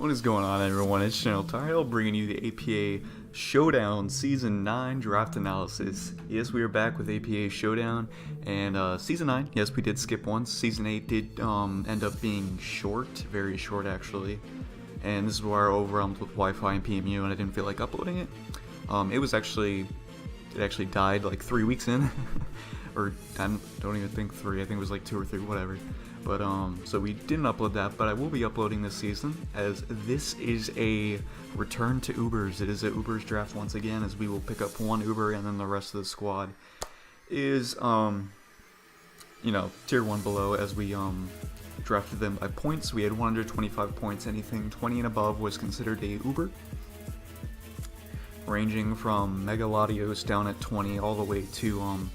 What is going on, everyone? It's GeneralTarheel bringing you the APA Showdown Season 9 Draft Analysis. Yes, we are back with APA Showdown, and Season 9, yes, we did skip once. Season 8 did end up being short, very short actually, and this is where I overwhelmed with Wi-Fi and PMU and I didn't feel like uploading it. It actually died like 3 weeks in, or I don't even think 3, I think it was like 2 or 3, whatever. But so we didn't upload that, but I will be uploading this season, as this is a return to Ubers. It is a Ubers draft once again, as we will pick up one Uber and then the rest of the squad is, tier 1 below, as we drafted them by points. We had 125 points. Anything 20 and above was considered a Uber, ranging from Mega Latios down at 20 all the way to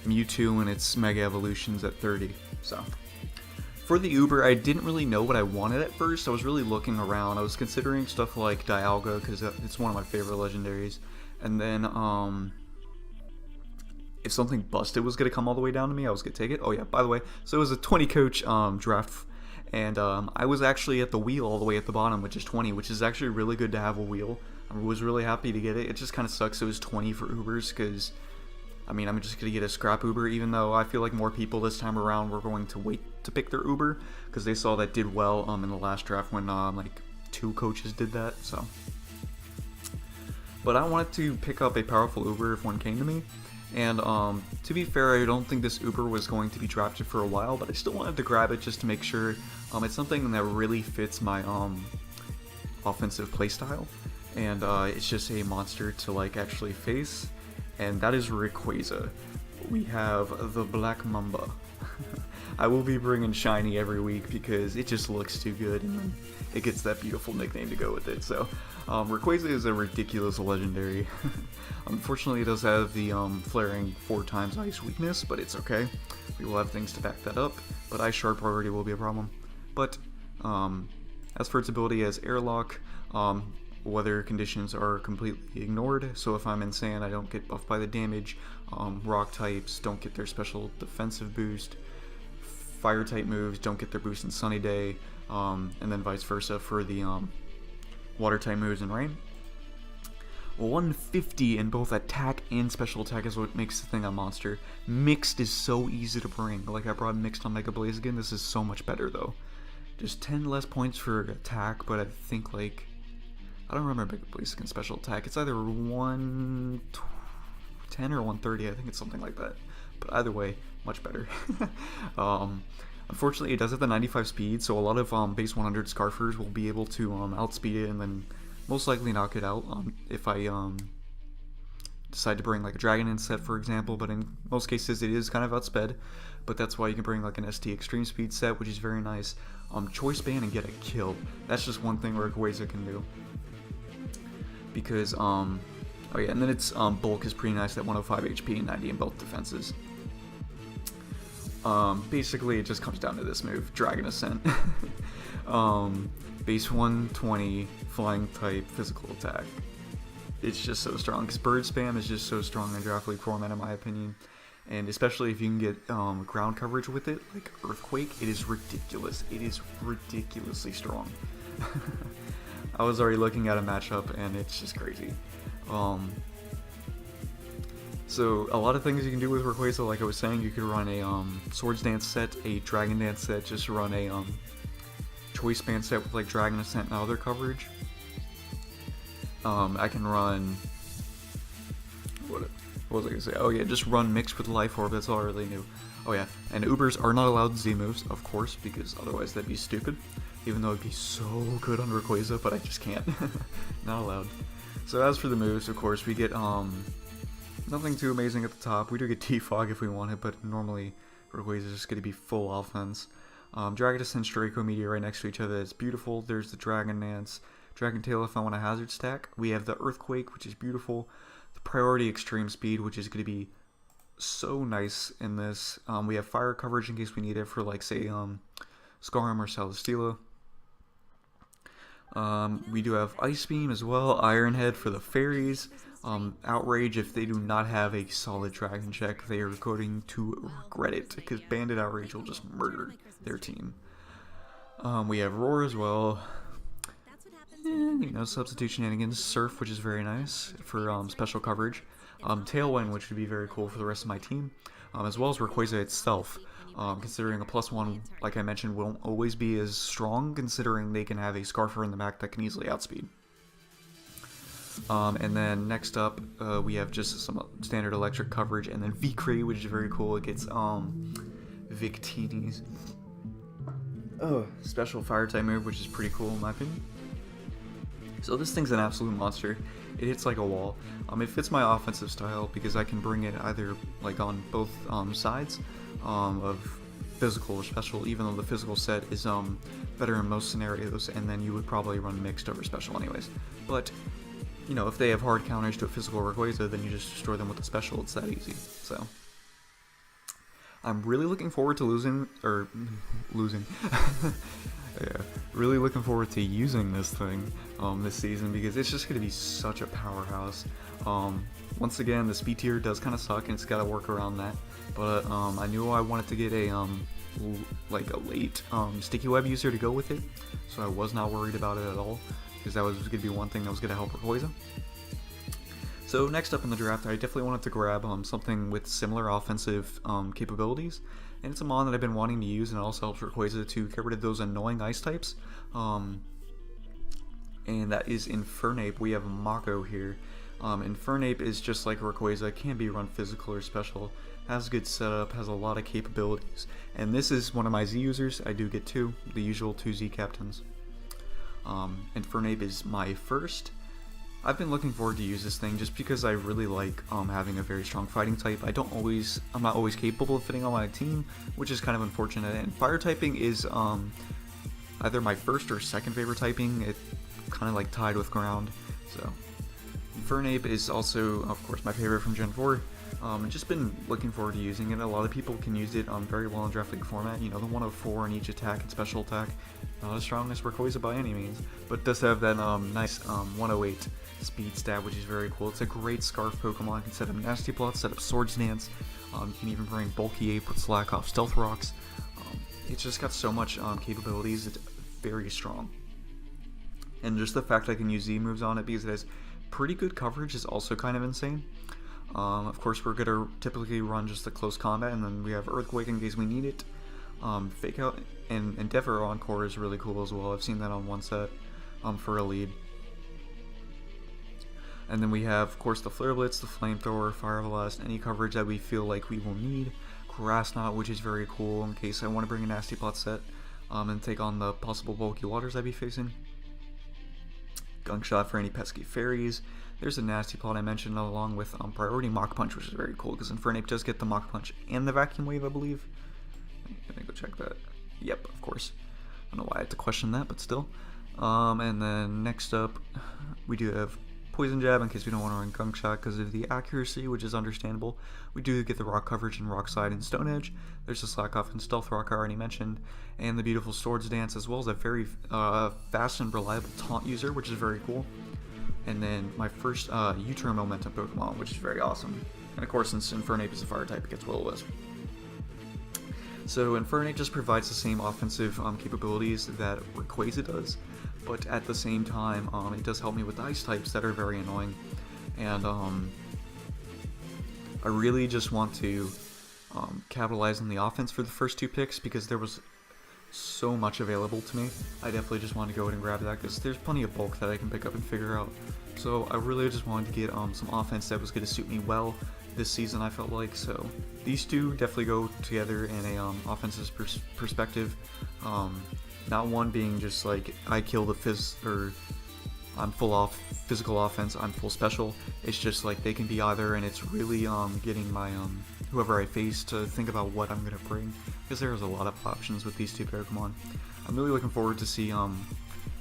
Mewtwo and its Mega Evolutions at 30. So for the Uber, I didn't really know what I wanted at first. I was really looking around. I was considering stuff like Dialga, because it's one of my favorite legendaries. And then, if something busted was going to come all the way down to me, I was going to take it. Oh yeah, by the way, so it was a 20 coach draft. And I was actually at the wheel all the way at the bottom, which is 20, which is actually really good to have a wheel. I was really happy to get it. It just kind of sucks it was 20 for Ubers, because I'm just going to get a scrap Uber, even though I feel like more people this time around were going to wait to pick their Uber, because they saw that did well in the last draft when like 2 coaches did that. So, but I wanted to pick up a powerful Uber if one came to me, and to be fair, I don't think this Uber was going to be drafted for a while, but I still wanted to grab it just to make sure it's something that really fits my offensive playstyle, and it's just a monster to like actually face. And that is Rayquaza. We have the Black Mamba. I will be bringing Shiny every week because it just looks too good, and it gets that beautiful nickname to go with it. So, Rayquaza is a ridiculous legendary. Unfortunately, it does have the flaring 4 times ice weakness, but it's okay. We will have things to back that up, but Ice Shard priority will be a problem. But, as for its ability as Airlock, weather conditions are completely ignored, so if I'm in sand, I don't get buffed by the damage. Rock types don't get their special defensive boost. Fire type moves don't get their boost in Sunny Day, and then vice versa for the water type moves in Rain. 150 in both attack and special attack is what makes the thing a monster. Mixed is so easy to bring. Like, I brought Mixed on Mega Blaziken. This is so much better though. Just 10 less points for attack, but I think like I don't remember Mega Blaziken's special attack. It's either 110 or 130. I think it's something like that. But either way, much better. Unfortunately, it does have the 95 speed, so a lot of base 100 Scarfers will be able to outspeed it and then most likely knock it out if I decide to bring like a Dragon set, for example. But in most cases, it is kind of outsped. But that's why you can bring like an ST Extreme Speed set, which is very nice. Choice Band and get a kill. That's just one thing Rayquaza can do. Because, oh yeah, and then its bulk is pretty nice at 105 HP and 90 in both defenses. Basically, it just comes down to this move, Dragon Ascent. Base 120, flying type, physical attack. It's just so strong, because Bird Spam is just so strong in Draft League format, in my opinion. And especially if you can get ground coverage with it, like Earthquake, it is ridiculous. It is ridiculously strong. I was already looking at a matchup, and it's just crazy. So a lot of things you can do with Rayquaza, like I was saying, you could run a Swords Dance set, a Dragon Dance set, just run a Choice Band set with like Dragon Ascent and other coverage. I can run, what was I gonna say? Oh yeah, just run Mixed with Life Orb. That's all I really knew. Oh yeah, and Ubers are not allowed Z moves, of course, because otherwise that'd be stupid. Even though it'd be so good on Rayquaza, but I just can't. Not allowed. So as for the moves, of course, we get nothing too amazing at the top. We do get T-Fog if we want it, but normally Rayquaza is just going to be full offense. Dragon Ascent, Draco Meteor right next to each other. It's beautiful. There's the Dragon Dance. Dragon Tail if I want a hazard stack. We have the Earthquake, which is beautiful. The Priority Extreme Speed, which is going to be so nice in this. We have fire coverage in case we need it for, like, say, Scarm or Celesteela. We do have Ice Beam as well, Iron Head for the fairies, Outrage if they do not have a solid Dragon check. They are going to regret it, because Bandit Outrage will just murder their team. We have Roar as well. substitute shenanigans. Surf, which is very nice for special coverage. Tailwind, which would be very cool for the rest of my team, as well as Rayquaza itself. Considering a +1, like I mentioned, won't always be as strong, considering they can have a Scarfer in the back that can easily outspeed. And then next up, we have just some standard electric coverage, and then Victory, which is very cool. It gets Victini's special fire type move, which is pretty cool in my opinion. So this thing's an absolute monster. It hits like a wall. It fits my offensive style because I can bring it either like on both sides of physical or special, even though the physical set is better in most scenarios, and then you would probably run mixed over special anyways. But you know, if they have hard counters to a physical Rayquaza, then you just destroy them with the special. It's that easy. So I'm really looking forward to losing. Yeah, really looking forward to using this thing this season because it's just going to be such a powerhouse. Once again, the speed tier does kind of suck and it's got to work around that. But I knew I wanted to get a late sticky web user to go with it, so I was not worried about it at all because that was going to be one thing that was going to help Rayquaza. So next up in the draft, I definitely wanted to grab something with similar offensive capabilities, and it's a mon that I've been wanting to use, and it also helps Rayquaza to get rid of those annoying ice types, and that is Infernape. We have Mako here. Infernape is just like Rayquaza, can be run physical or special, has good setup, has a lot of capabilities, and this is one of my Z users. I do get two, the usual 2 Z captains. Infernape is my first. I've been looking forward to use this thing just because I really like having a very strong fighting type. I'm not always capable of fitting on my team, which is kind of unfortunate. And fire typing is either my first or second favorite typing. It kind of like tied with ground. So Infernape is also, of course, my favorite from Gen 4. Just been looking forward to using it. A lot of people can use it very well in draft league format. You know, the 104 in each attack and special attack. Not as strong as Rayquaza by any means, but does have that nice 108 speed stat, which is very cool. It's a great Scarf Pokemon. You can set up Nasty Plot, set up Swords Dance. You can even bring Bulky Ape with Slack Off Stealth Rocks. It's just got so much capabilities. It's very strong. And just the fact I can use Z moves on it because it has pretty good coverage is also kind of insane. Of course, we're going to typically run just the close combat, and then we have Earthquake in case we need it. Fake Out and Endeavor Encore is really cool as well. I've seen that on one set for a lead. And then we have, of course, the Flare Blitz, the Flamethrower, Fire Blast, any coverage that we feel like we will need. Grass Knot, which is very cool in case I want to bring a Nasty Plot set and take on the possible bulky waters I'd be facing. Gunk Shot for any pesky fairies. There's a Nasty Plot I mentioned along with Priority Mach Punch, which is very cool because Infernape does get the Mach Punch and the Vacuum Wave, I believe. Let me go check that. Yep, of course. I don't know why I had to question that, but still. And then next up, we do have Poison Jab in case we don't want to run Gunk Shot because of the accuracy, which is understandable. We do get the Rock Coverage in Rock Slide and Stone Edge. There's the Slack Off and Stealth Rock I already mentioned, and the beautiful Swords Dance, as well as a very fast and reliable Taunt user, which is very cool. And then my first U-turn Momentum Pokemon, which is very awesome. And of course, since Infernape is a fire type, it gets Will-O-Wisp. So Infernape just provides the same offensive capabilities that Rayquaza does, but at the same time, it does help me with ice types that are very annoying. And I really just want to capitalize on the offense for the first 2 picks because there was so much available to me. I definitely just wanted to go ahead and grab that because there's plenty of bulk that I can pick up and figure out. So I really just wanted to get some offense that was going to suit me well this season, I felt like. So these two definitely go together in a offensive perspective. Not one being just like I kill the or I'm full off physical offense, I'm full special. It's just like they can be either, and it's really getting my whoever I face to think about what I'm gonna bring because there's a lot of options with these two Pokemon. I'm really looking forward to see. I'm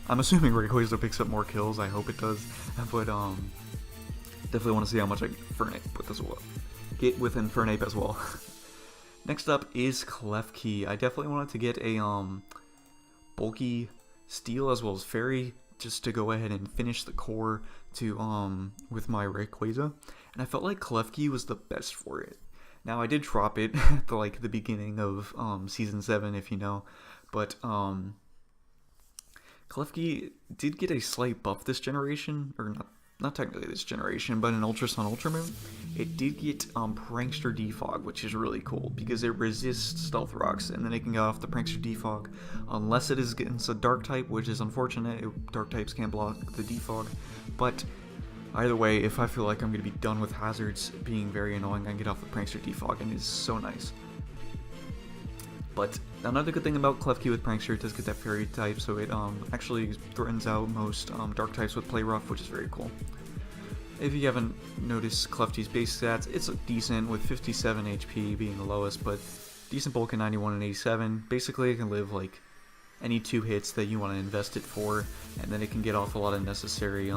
assuming Rayquaza picks up more kills. I hope it does, but definitely want to see how much I get with Infernape as well. Next up is Klefki. I definitely wanted to get a bulky Steel as well as Fairy just to go ahead and finish the core to with my Rayquaza, and I felt like Klefki was the best for it. Now I did drop it at the beginning of season 7, if you know, but Klefki did get a slight buff this generation, or not technically this generation, but in Ultra Sun Ultra Moon, it did get Prankster Defog, which is really cool because it resists Stealth Rocks, and then it can get off the Prankster Defog unless it is against a Dark type, which is unfortunate. Dark types can't block the Defog, but either way, if I feel like I'm going to be done with hazards being very annoying, I can get off the Prankster Defog, and it's so nice. But another good thing about Klefki with Prankster, it does get that Fairy type, so it actually threatens out most Dark types with Play Rough, which is very cool. If you haven't noticed Klefki's base stats, it's decent with 57 HP being the lowest, but decent bulk at 91 and 87. Basically, it can live like any 2 hits that you want to invest it for, and then it can get off a lot of necessary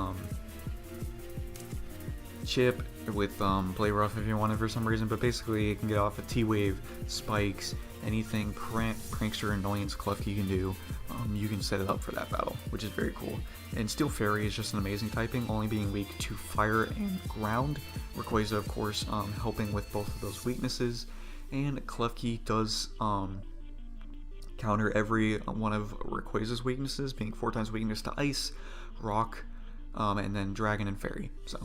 chip with Play Rough if you want it for some reason, but basically it can get off a T-Wave, Spikes, anything Prankster Annoyance Klefki can do. You can set it up for that battle, which is very cool. And Steel Fairy is just an amazing typing, only being weak to Fire and Ground. Rayquaza, of course, helping with both of those weaknesses. And Klefki does counter every one of Rayquaza's weaknesses, being 4 times weakness to Ice, Rock, and then Dragon and Fairy. So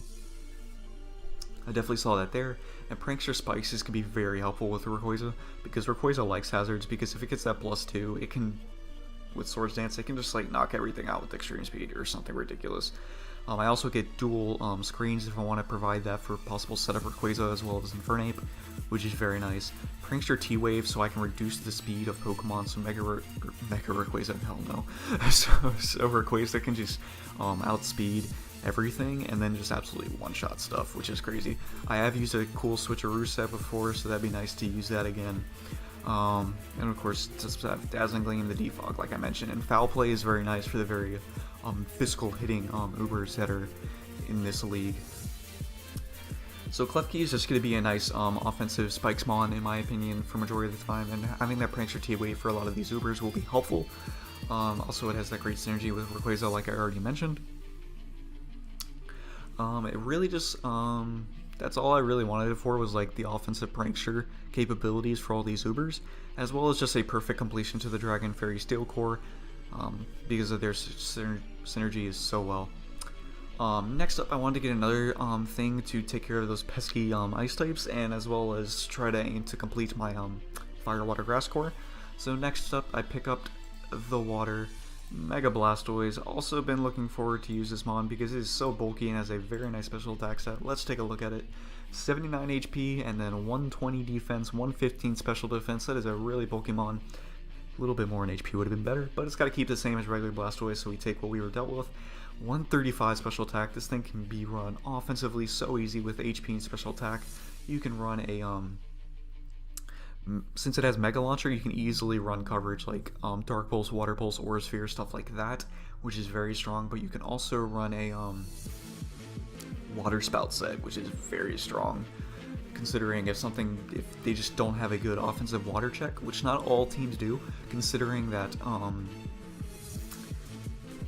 I definitely saw that there. And Prankster Spikes can be very helpful with Rayquaza, because Rayquaza likes hazards, because if it gets that +2, it can, with Swords Dance, it can just like knock everything out with extreme speed or something ridiculous. I also get dual screens if I want to provide that for possible setup Rayquaza as well as Infernape, which is very nice. Prankster T-Wave, so I can reduce the speed of Pokemon, so Mega Rayquaza, hell no. so Rayquaza can just outspeed everything and then just absolutely one-shot stuff, which is crazy. I have used a cool switcheroo set before, so that'd be nice to use that again. And of course, just have Dazzling Gleam, the Defog, like I mentioned, and Foul Play is very nice for the very physical hitting Ubers that are in this league. So Klefki is just going to be a nice offensive Spikesmon, in my opinion, for majority of the time, and having that Prankster T-Wave for a lot of these Ubers will be helpful. Also, it has that great synergy with Rayquaza, like I already mentioned. It really just, that's all I really wanted it for, was like the offensive Prankster capabilities for all these Ubers, as well as just a perfect completion to the Dragon Fairy Steel Core, because of their synergy is so well. Next up, I wanted to get another thing to take care of those pesky ice types, and as well as try to aim to complete my Fire, Water, Grass core. So next up, I pick up the Water Mega Blastoise. Also been looking forward to use this mon because it is so bulky and has a very nice special attack set. Let's take a look at it. 79 HP and then 120 defense, 115 special defense. That is a really bulky mon. A little bit more in HP would have been better, but it's got to keep the same as regular Blastoise, so we take what we were dealt with. 135 special attack. This thing can be run offensively so easy with HP and special attack. You can run a since it has Mega Launcher, you can easily run coverage like Dark Pulse, Water Pulse, Aura Sphere, stuff like that, which is very strong. But you can also run a Water Spout set, which is very strong, considering if they just don't have a good offensive water check, which not all teams do, considering that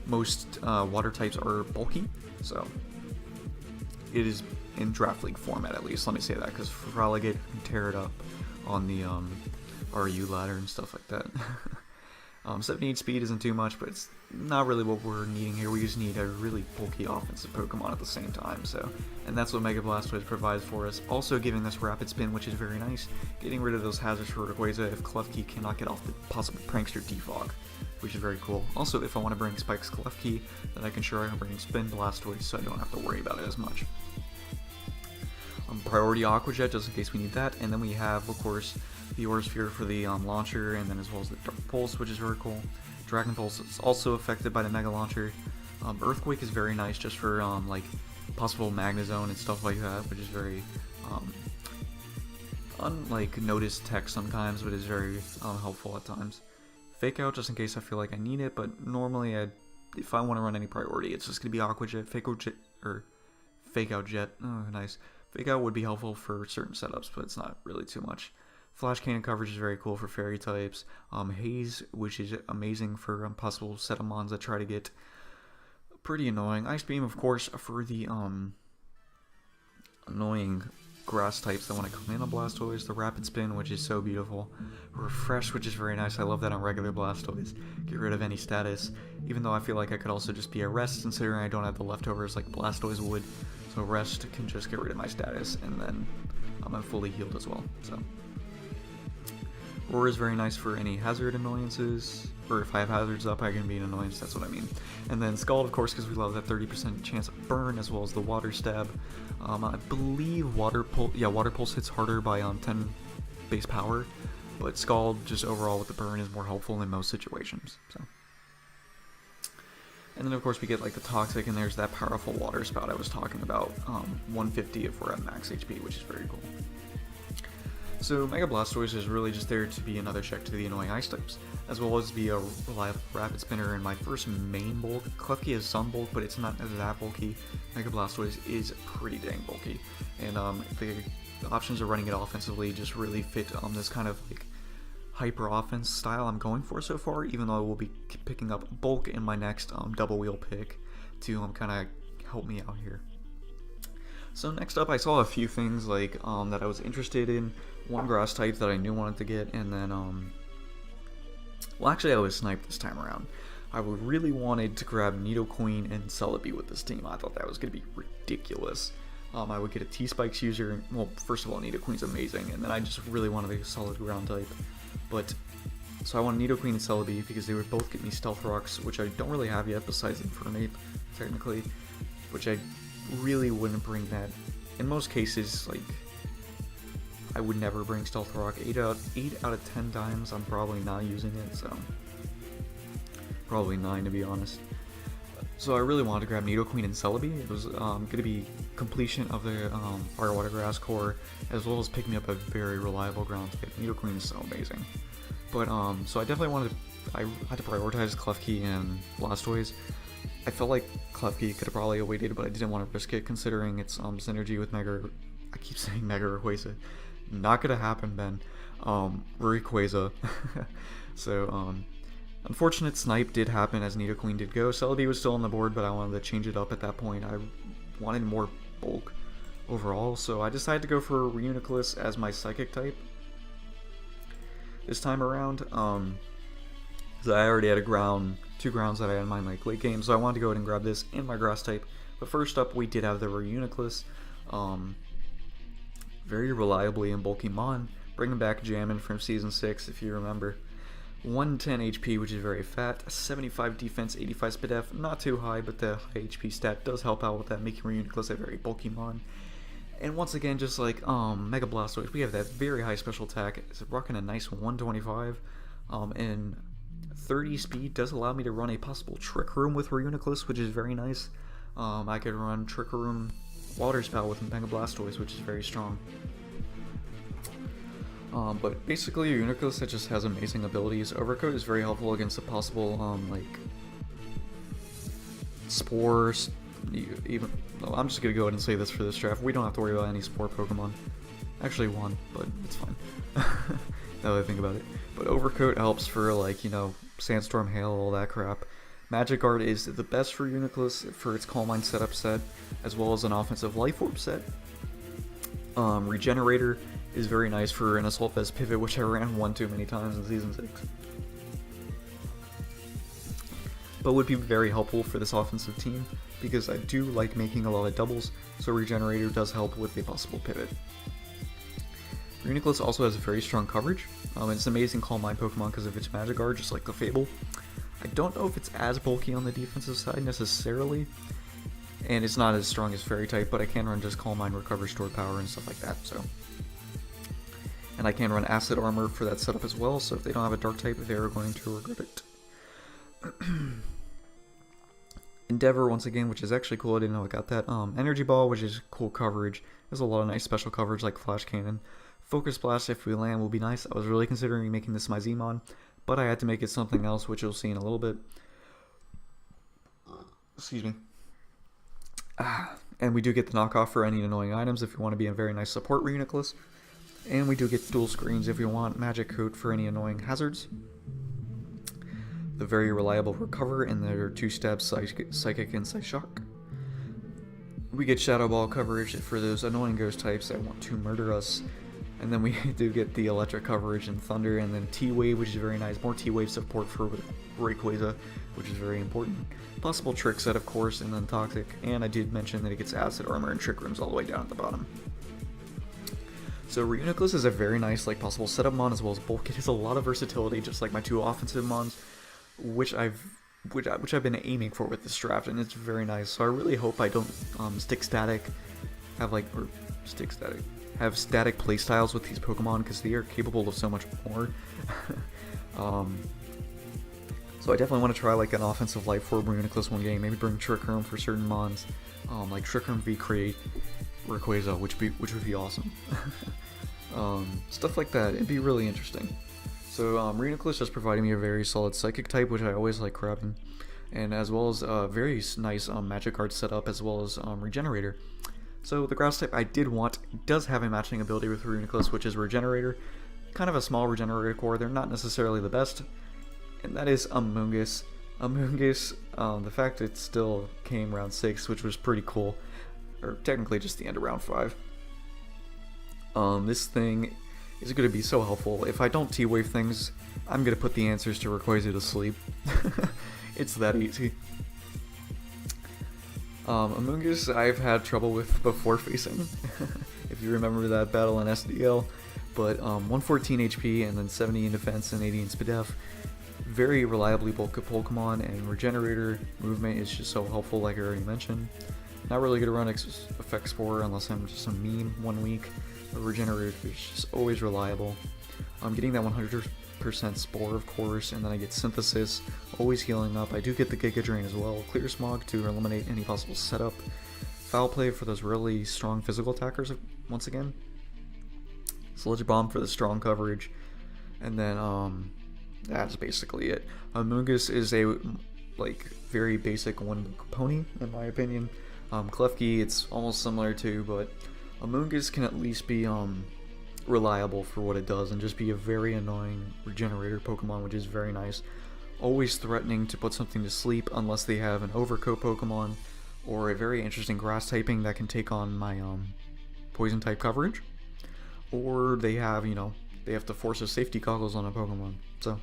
most water types are bulky. So it is in Draft League format, at least, let me say that, because Feraligatr can tear it up on the RU ladder and stuff like that. 78 speed isn't too much, but it's not really what we're needing here. We just need a really bulky offensive Pokemon at the same time, and that's what Mega Blastoise provides for us. Also giving us Rapid Spin, which is very nice, getting rid of those hazards for Rayquaza if Klefki cannot get off the possible Prankster Defog, which is very cool. Also, if I want to bring Spikes Klefki, then I can bring Spin Blastoise, so I don't have to worry about it as much. Priority Aqua Jet, just in case we need that, and then we have, of course, the Aura Sphere for the launcher, and then as well as the Dark Pulse, which is very cool. Dragon Pulse is also affected by the Mega Launcher. Earthquake is very nice just for like possible Magnezone and stuff like that, which is very noticed tech sometimes, but is very helpful at times. Fake Out, just in case I feel like I need it, but normally if I want to run any priority, it's just going to be Aqua Jet, Fake Out Jet. Oh, nice. Fake Out would be helpful for certain setups, but it's not really too much. Flash Cannon coverage is very cool for fairy types. Haze, which is amazing for possible Setamons that try to get pretty annoying. Ice Beam, of course, for the annoying grass types that want to come in on Blastoise. The Rapid Spin, which is so beautiful. Refresh, which is very nice. I love that on regular Blastoise. Get rid of any status, even though I feel like I could also just be a Rest, considering I don't have the leftovers like Blastoise would. So Rest can just get rid of my status, and then I'm fully healed as well. So Roar is very nice for any hazard annoyances, or if I have hazards up, I can be an annoyance, that's what I mean. And then Scald, of course, because we love that 30% chance of burn, as well as the Water Stab. I believe Water Pulse hits harder by 10 base power, but Scald, just overall with the burn, is more helpful in most situations. So. And then, of course, we get like the Toxic, and there's that powerful Water Spout I was talking about, 150 if we're at max HP, which is very cool. So Mega Blastoise is really just there to be another check to the annoying ice types, as well as be a reliable Rapid Spinner in my first main bulk. Klefki is some bulk, but it's not that bulky. Mega Blastoise is pretty dang bulky, and the options of running it offensively just really fit this kind of like hyper offense style I'm going for so far, even though I will be picking up bulk in my next double wheel pick to kind of help me out here. So next up, I saw a few things like that I was interested in. One grass type that I knew wanted to get, and then well, actually I was sniped this time around. I really wanted to grab Nidoqueen and Celebi with this team. I thought that was going to be ridiculous. I would get a T-Spikes user, and, well, first of all, Nidoqueen's amazing, and then I just really wanted a solid ground type. But so I wanted Nidoqueen and Celebi because they would both get me Stealth Rocks, which I don't really have yet besides Infernape, technically, which I really wouldn't bring that. In most cases, like, I would never bring Stealth Rock. 8 out of 10 times I'm probably not using it, so probably 9 to be honest. So I really wanted to grab Nidoqueen and Celebi. It was going to be completion of the Fire Water Grass core, as well as picking up a very reliable ground type. Nidoqueen is so amazing. But so I definitely I had to prioritize Klefki and Blastoise. I felt like Klefki could have probably waited, but I didn't want to risk it considering its synergy with I keep saying Mega Rayquaza. Not gonna happen, Ben. Rayquaza. So, unfortunate snipe did happen as Nidoqueen did go. Celebi was still on the board, but I wanted to change it up at that point. I wanted more bulk overall, so I decided to go for Reuniclus as my Psychic type this time around. So I already had two grounds that I had in my late game, so I wanted to go ahead and grab this in my Grass type. But first up, we did have the Reuniclus. Very reliably and bulky Mon, bringing back Jammin from Season 6, if you remember. 110 HP, which is very fat, 75 defense, 85 speed F, not too high, but the high HP stat does help out with that, making Reuniclus a very bulky Mon. And once again, just like Mega Blastoise, we have that very high special attack. It's rocking a nice 125, and 30 speed does allow me to run a possible Trick Room with Reuniclus, which is very nice. I could run Trick Room Water Spout with Mega Blastoise, which is very strong. But basically, Reuniclus just has amazing abilities. Overcoat is very helpful against the possible, like, spores. Even, well, I'm just gonna go ahead and say this for this draft. We don't have to worry about any spore Pokemon. Actually, one, but it's fine. Now that I think about it. But Overcoat helps for, like, you know, Sandstorm, Hail, all that crap. Magic Guard is the best for Reuniclus for its Calm Mind setup set, as well as an offensive Life Orb set. Regenerator is very nice for an Assault Vest pivot, which I ran one too many times in Season 6. But would be very helpful for this offensive team, because I do like making a lot of doubles, so Regenerator does help with a possible pivot. Reuniclus also has very strong coverage. It's an amazing Calm Mind Pokemon because of its Magic Guard, just like the Fable. I don't know if it's as bulky on the defensive side necessarily, and it's not as strong as Fairy type, but I can run just Calm Mind, Recover Stored Power, and stuff like that, so. And I can run Acid Armor for that setup as well, so if they don't have a Dark type, they are going to regret it. Endeavor, once again, which is actually cool, I didn't know I got that. Energy Ball, which is cool coverage. There's a lot of nice special coverage like Flash Cannon. Focus Blast, if we land, will be nice. I was really considering making this my Zmon, but I had to make it something else, which you'll see in a little bit. Excuse me. And we do get the knockoff for any annoying items if you want to be a very nice support Reuniclus. And we do get dual screens if you want Magic Coat for any annoying hazards. The very reliable Recover, and their 2-step Psychic and Psyshock. We get Shadow Ball coverage for those annoying ghost types that want to murder us. And then we do get the electric coverage and thunder, and then T-Wave, which is very nice. More T-Wave support for Rayquaza, which is very important. Possible Trick Set, of course, and then Toxic. And I did mention that it gets Acid Armor and Trick Rooms all the way down at the bottom. So Reuniclus is a very nice possible setup mon as well as bulk. It has a lot of versatility, just like my two offensive mons, which I've been aiming for with this draft, and it's very nice. So I really hope I don't have static playstyles with these Pokemon, because they are capable of so much more. So I definitely want to try an offensive Life Orb Reuniclus one game, maybe bring Trick Room for certain mons, like Trick Room v Create Rayquaza, which would be awesome. Stuff like that, it'd be really interesting. So Reuniclus just provided me a very solid Psychic type, which I always like grabbing, and as well as a very nice Magic Guard setup, as well as Regenerator. So the Grass type I did want does have a matching ability with Reuniclus, which is Regenerator. Kind of a small Regenerator core, they're not necessarily the best, and that is Moonguss. Moonguss, the fact it still came round 6, which was pretty cool, or technically just the end of round 5. This thing is going to be so helpful. If I don't T-Wave things, I'm going to put the answers to Rayquaza to sleep. It's that easy. Moonguss I've had trouble with before facing, if you remember that battle in SDL, but 114 HP and then 70 in defense and 80 in SPDF. Very reliably bulk Pokemon, and Regenerator movement is just so helpful, like I already mentioned. Not really going to run Effect Spore unless I'm just a meme 1 week, but Regenerator is just always reliable. I'm getting that 100% Spore, of course, and then I get Synthesis, always healing up. I do get the Giga Drain as well, Clear Smog to eliminate any possible setup, Foul Play for those really strong physical attackers once again, Sludge Bomb for the strong coverage, and then that's basically it. Moonguss is a very basic one pony in my opinion. Klefki it's almost similar to, but Moonguss can at least be reliable for what it does and just be a very annoying Regenerator Pokemon, which is very nice. Always threatening to put something to sleep unless they have an Overcoat Pokemon or a very interesting Grass typing that can take on my Poison type coverage, or they have they have to force a safety goggles on a Pokemon. So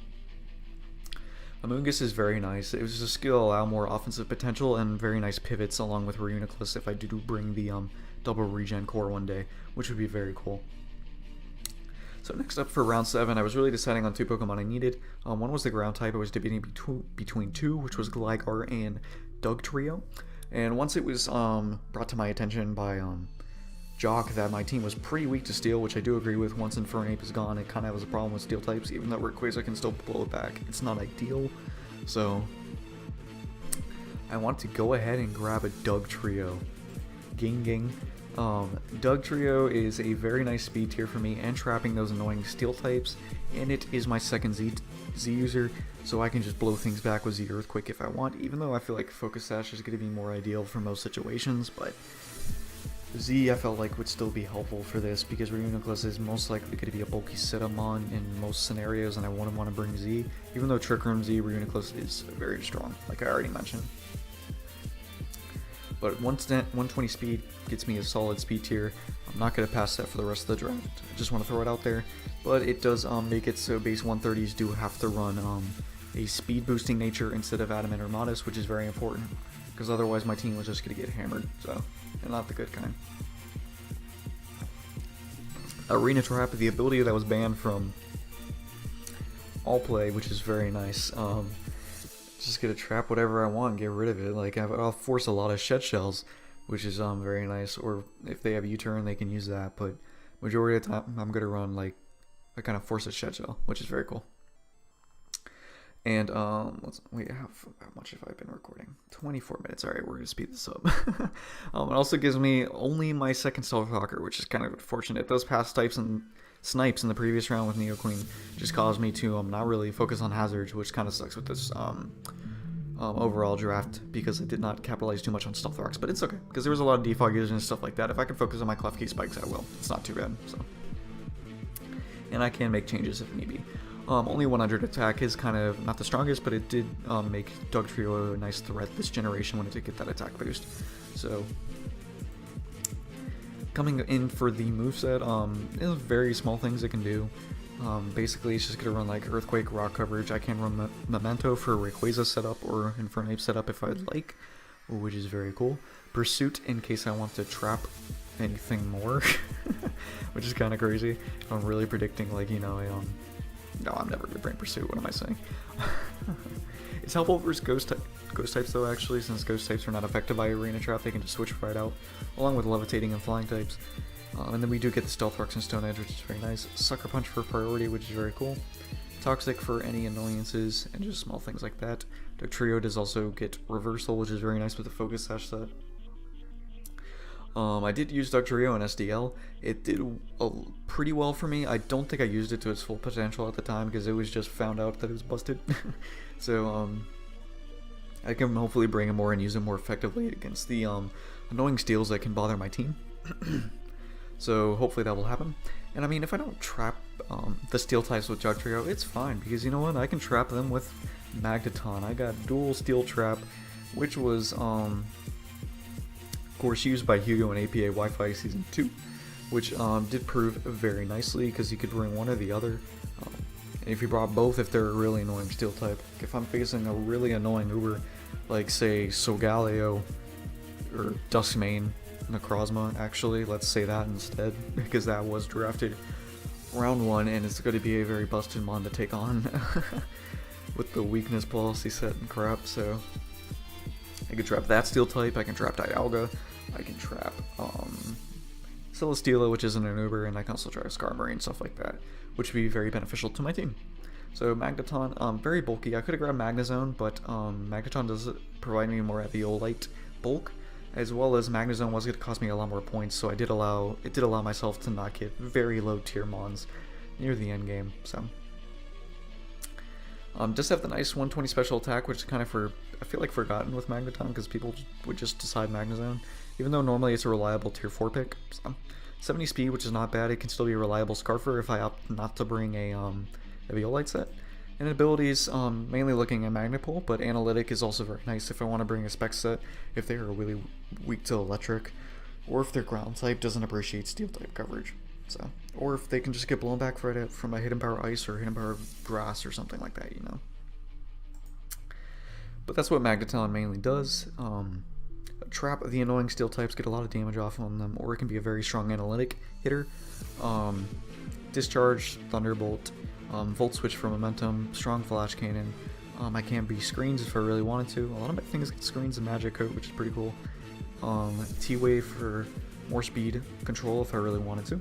Moonguss is very nice. It was a skill allow more offensive potential and very nice pivots along with Reuniclus if I do bring the double regen core one day, which would be very cool. So next up for round 7, I was really deciding on 2 Pokemon I needed. One was the ground type. I was debating between 2, which was Gligar and Dugtrio. And once it was brought to my attention by Jock that my team was pretty weak to Steel, which I do agree with. Once Infernape is gone, it kind of has a problem with Steel types, even though Rayquaza can still blow it back. It's not ideal, so I want to go ahead and grab a Dugtrio. Ging ging. Dugtrio is a very nice speed tier for me and trapping those annoying Steel types, and it is my second Z user, so I can just blow things back with Z Earthquake if I want, even though I feel like Focus Sash is going to be more ideal for most situations, but Z I felt like would still be helpful for this because Reuniclus is most likely going to be a bulky Cinnamon in most scenarios, and I wouldn't want to bring Z, even though Trick Room Z Reuniclus is very strong, like I already mentioned. But 120 speed gets me a solid speed tier. I'm not going to pass that for the rest of the draft. I just want to throw it out there. But it does make it so base 130s do have to run a speed boosting nature instead of Adamant or Modest, which is very important. Because otherwise my team was just going to get hammered. So, and not the good kind. Arena Trap, the ability that was banned from all play, which is very nice. Just gonna trap whatever I want and get rid of it. Like I'll force a lot of Shed Shells, which is very nice. Or if they have U-turn, they can use that. But majority of the time, I'm gonna run like I kind of force a Shed Shell, which is very cool. And wait, how much have I been recording? 24 minutes. All right, we're gonna speed this up. It also gives me only my second Stealth Rocker, which is kind of unfortunate. Those past types and snipes in the previous round with Neo Queen just caused me to not really focus on hazards, which kind of sucks with this overall draft because I did not capitalize too much on Stealth Rocks, but it's okay because there was a lot of defoggers and stuff like that. If I can focus on my Klefki spikes, I will. It's not too bad. So, and I can make changes if need be. Only 100 attack is kind of not the strongest, but it did make Dugtrio a nice threat this generation when it did get that attack boost. So Coming in for the moveset, there's very small things it can do. Basically, it's just gonna run like Earthquake, Rock Coverage. I can run Memento for Rayquaza setup or Infernape setup if I'd like, which is very cool. Pursuit in case I want to trap anything more, which is kind of crazy. I'm really predicting like, you know, no, I'm never gonna bring Pursuit. What am I saying? It's helpful versus ghost types though, actually, since ghost types are not affected by Arena Trap. They can just switch right out, along with levitating and flying types. And then we do get the Stealth Rocks and Stone Edge, which is very nice. Sucker Punch for priority, which is very cool. Toxic for any annoyances and just small things like that. Dugtrio does also get Reversal, which is very nice with the Focus Sash set. I did use Dugtrio and SDL. It did pretty well for me. I don't think I used it to its full potential at the time because it was just found out that it was busted. So I can hopefully bring it more and use it more effectively against the annoying steals that can bother my team. So hopefully that will happen. And I mean, if I don't trap the steel types with Dugtrio, it's fine because you know what? I can trap them with Magneton. I got dual steel trap, which was of course used by Hugo in APA Wi-Fi Season 2, which did prove very nicely because you could bring one or the other. And if you brought both, if they're a really annoying steel type, like if I'm facing a really annoying Uber, like say Solgaleo or Duskmane, Necrozma, actually, let's say that instead, because that was drafted round 1 and it's going to be a very busted mon to take on with the weakness policy set and crap. So I can trap that steel type, I can trap Dialga, I can trap Celesteela, which isn't an Uber, and I can also trap Skarmory and stuff like that, which would be very beneficial to my team. So Magneton, very bulky. I could have grabbed Magnezone, but Magneton does provide me more Eviolite bulk, as well as Magnezone was going to cost me a lot more points, so it did allow myself to not get very low tier mons near the end game. So just have the nice 120 special attack, which is kind of I feel like forgotten with Magneton because people would just decide Magnezone, even though normally it's a reliable tier 4 pick. So 70 speed, which is not bad. It can still be a reliable Scarfer if I opt not to bring a Eviolite set. And abilities, mainly looking at Magnepool, but Analytic is also very nice if I want to bring a Spec set, if they are really weak to Electric, or if their ground type doesn't appreciate Steel type coverage. So, or if they can just get blown back from a Hidden Power Ice or Hidden Power Grass or something like that, you know. But that's what Magneton mainly does. Trap the annoying Steel types, get a lot of damage off on them, or it can be a very strong Analytic hitter. Discharge, Thunderbolt, Volt Switch for Momentum, Strong Flash Cannon. I can be Screens if I really wanted to. A lot of my things get Screens and Magic Coat, which is pretty cool. T-Wave for more speed control if I really wanted to.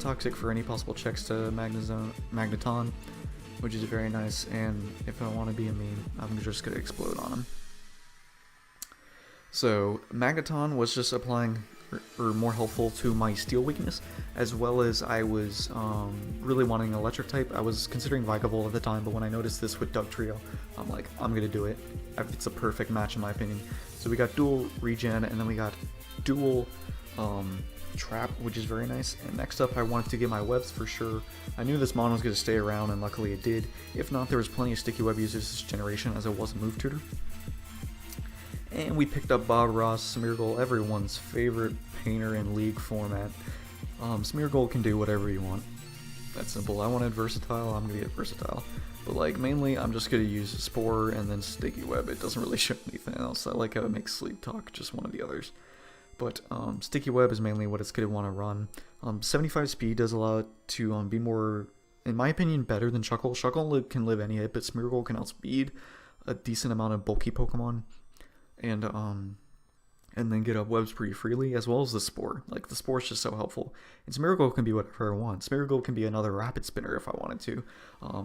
Toxic for any possible checks to Magneton, which is very nice. And if I want to be a meme, I'm just going to explode on him. So Magneton was just applying or more helpful to my steel weakness, as well as I was really wanting an electric type. I was considering Vikavolt at the time, but when I noticed this with Dugtrio, I'm like, I'm gonna do it. It's a perfect match in my opinion. So we got dual regen, and then we got dual trap, which is very nice. And next up, I wanted to get my webs for sure. I knew this mon was gonna stay around, and luckily it did. If not, there was plenty of sticky web users this generation, as it was a move tutor. And we picked up Bob Ross, Smeargle, everyone's favorite painter in League format. Smeargle can do whatever you want. That's simple. I wanted versatile, I'm gonna get versatile. But like, mainly, I'm just gonna use Spore and then Sticky Web. It doesn't really show anything else. I like how it makes Sleep Talk just one of the others. But Sticky Web is mainly what it's gonna want to run. 75 speed does allow it to be more, in my opinion, better than Shuckle. Shuckle can live any hit, but Smeargle can outspeed a decent amount of bulky Pokemon. And then get up webs pretty freely, as well as the Spore. Like, the Spore is just so helpful. And Smeargle can be whatever I want. Smeargle can be another Rapid Spinner if I wanted to.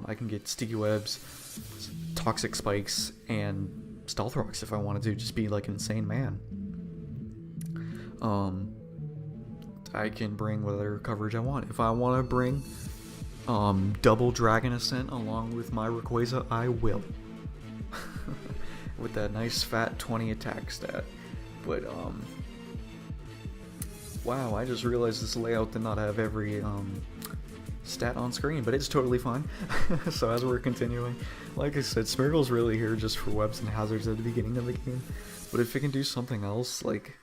I can get Sticky Webs, Toxic Spikes, and Stealth Rocks if I wanted to. Just be like an insane man. I can bring whatever coverage I want. If I want to bring double Dragon Ascent along with my Rayquaza, I will. With that nice fat 20 attack stat. But wow, I just realized this layout did not have every stat on screen, but it's totally fine. So as we're continuing, like I said, Smeargle's really here just for webs and hazards at the beginning of the game. But if it can do something else, like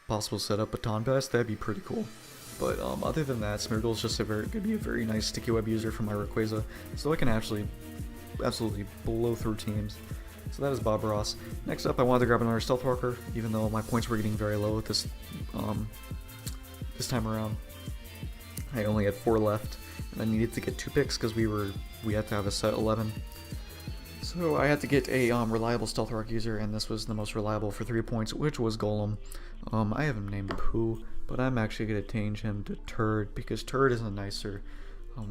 possible setup baton pass, that'd be pretty cool. But other than that, Smeargle's just gonna be a very nice sticky web user for my Rayquaza, so I can actually absolutely blow through teams. So that is Bob Ross. Next up, I wanted to grab another Stealth Rocker, even though my points were getting very low at this time around. I only had 4 left, and I needed to get 2 picks because we had to have a set 11. So I had to get a reliable Stealth Rock user, and this was the most reliable for 3 points, which was Gollum. I have him named Pooh, but I'm actually going to change him to Turd, because Turd is a nicer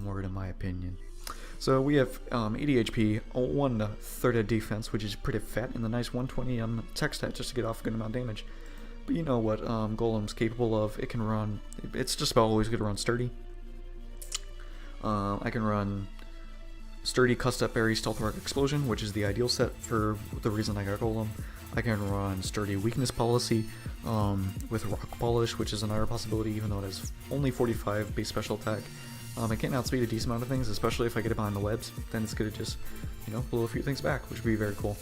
word in my opinion. So we have 80 HP, 1/3 defense, which is pretty fat, and the nice 120 tech stat just to get off a good amount of damage. But you know what Golem's capable of. It can run, it's just about always going to run Sturdy. I can run Sturdy, Cust-Up Berry, Stealth Rock Explosion, which is the ideal set for the reason I got Golem. I can run Sturdy Weakness Policy with Rock Polish, which is another possibility, even though it has only 45 base special attack. I can outspeed a decent amount of things, especially if I get it behind the webs. Then it's going to just, you know, blow a few things back, which would be very cool.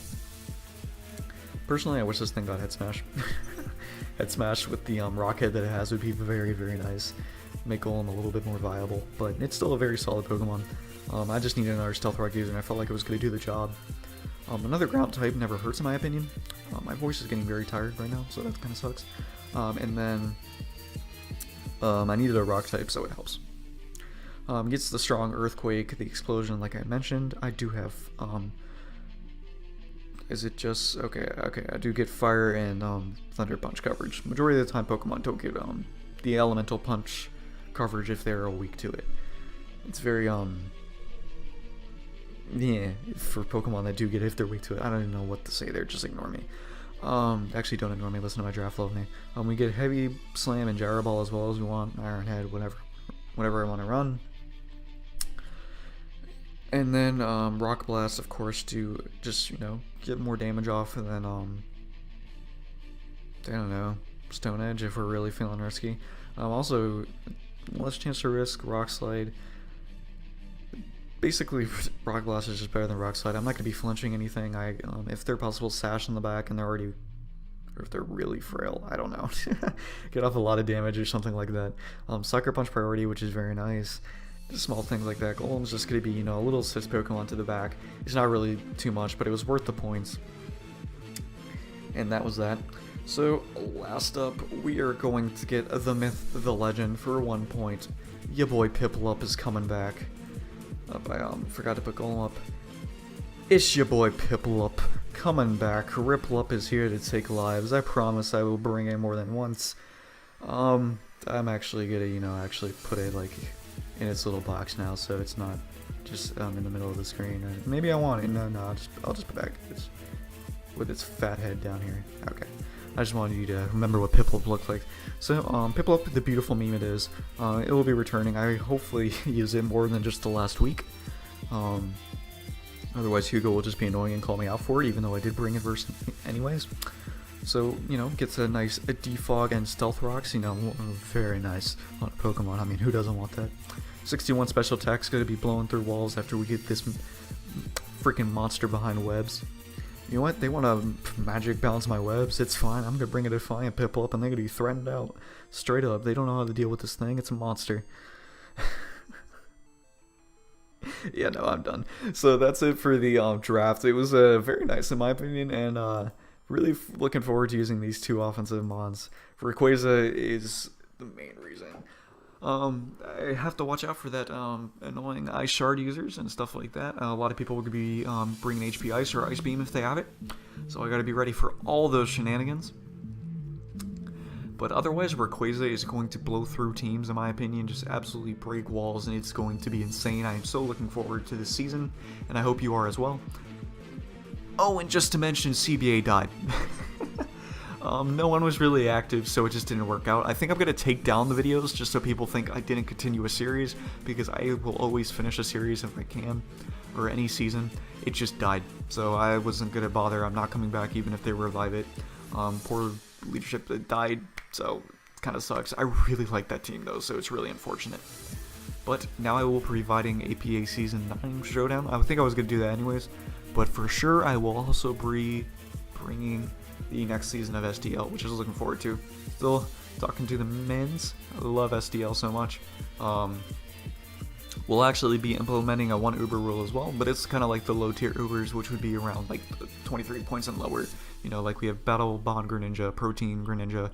Personally, I wish this thing got Head Smash. Head Smash with the rock head that it has would be very, very nice. Make Golem a little bit more viable, but it's still a very solid Pokemon. I just needed another Stealth Rock user, and I felt like it was going to do the job. Another ground type never hurts in my opinion. My voice is getting very tired right now, so that kind of sucks. And then I needed a rock type, so it helps. Gets the strong Earthquake, the Explosion, like I mentioned. I do have, is it just, okay, I do get Fire and Thunder Punch coverage. Majority of the time Pokemon don't get the Elemental Punch coverage if they're weak to it. It's very, yeah, for Pokemon that do get it if they're weak to it. I don't even know what to say there, just ignore me. Actually don't ignore me, listen to my draft, love me. We get Heavy Slam and Gyro Ball as well as we want, Iron Head, whatever I want to run. And then Rock Blast, of course, to just, you know, get more damage off, and then I don't know, Stone Edge if we're really feeling risky. Also, less chance to risk Rock Slide. Basically, Rock Blast is just better than Rock Slide. I'm not going to be flinching anything. If they're possible Sash in the back and they're already, or if they're really frail, I don't know. Get off a lot of damage or something like that. Sucker Punch priority, which is very nice. Just small things like that. Golem's just going to be, you know, a little assist Pokemon to the back. It's not really too much, but it was worth the points. And that was that. So, last up, we are going to get the myth, the legend for 1 point. Ya boy Piplup is coming back. I forgot to put Golem up. It's your boy Piplup coming back. Riplup is here to take lives. I promise I will bring it more than once. I'm actually gonna, you know, actually put it like in its little box now, so it's not just in the middle of the screen. Or maybe I want it. No, I'll just put back with its fat head down here. Okay. I just wanted you to remember what Piplup looked like. So, Piplup, the beautiful meme it is, it will be returning. I hopefully use it more than just the last week. Otherwise, Hugo will just be annoying and call me out for it, even though I did bring Inverse anyways. So, you know, gets a nice Defog and Stealth Rocks, you know, very nice on a Pokemon. I mean, who doesn't want that? 61 special attack's going to be blowing through walls after we get this freaking monster behind webs. You know what? They want to magic bounce my webs. It's fine. I'm going to bring a Defiant Piplup and they're going to be threatened out. Straight up. They don't know how to deal with this thing. It's a monster. Yeah, no, I'm done. So that's it for the draft. It was very nice in my opinion, and really looking forward to using these two offensive mons. Rayquaza is the main reason. I have to watch out for that annoying Ice Shard users and stuff like that. A lot of people will be bringing HP Ice or Ice Beam if they have it, so I gotta be ready for all those shenanigans. But otherwise, Rayquaza is going to blow through teams, in my opinion, just absolutely break walls, and it's going to be insane. I am so looking forward to this season, and I hope you are as well. Oh, and just to mention, CBA died. No one was really active, so it just didn't work out. I think I'm going to take down the videos just so people think I didn't continue a series, because I will always finish a series if I can, or any season. It just died, so I wasn't going to bother. I'm not coming back even if they revive it. Poor leadership that died, so it kind of sucks. I really like that team though, so it's really unfortunate. But now I will be providing APA Season 9 Showdown. I think I was going to do that anyways, but for sure I will also be bringing the next season of SDL, which I was looking forward to. Still talking to the men's. I love SDL so much. We'll actually be implementing a 1 Uber rule as well, but it's kind of like the low tier Ubers, which would be around like 23 points and lower. You know, like we have Battle Bond Greninja, Protein Greninja,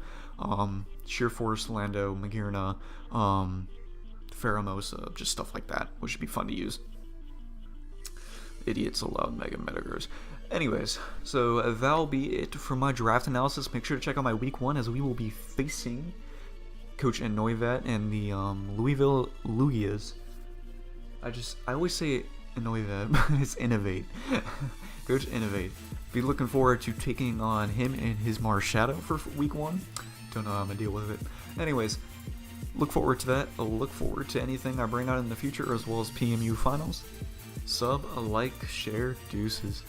Sheer Force Lando, Magearna, Pheromosa, just stuff like that, which should be fun to use. Idiots allowed Mega Metagross. Anyways, so that'll be it for my draft analysis. Make sure to check out my week 1 as we will be facing Coach Inoivat and the Louisville Lugias. I always say Inoivat, but it's Innovate. Coach Innovate. Be looking forward to taking on him and his Marshadow for week 1. Don't know how I'm gonna deal with it. Anyways, look forward to that. I'll look forward to anything I bring out in the future, as well as PMU finals. Sub, like, share, deuces.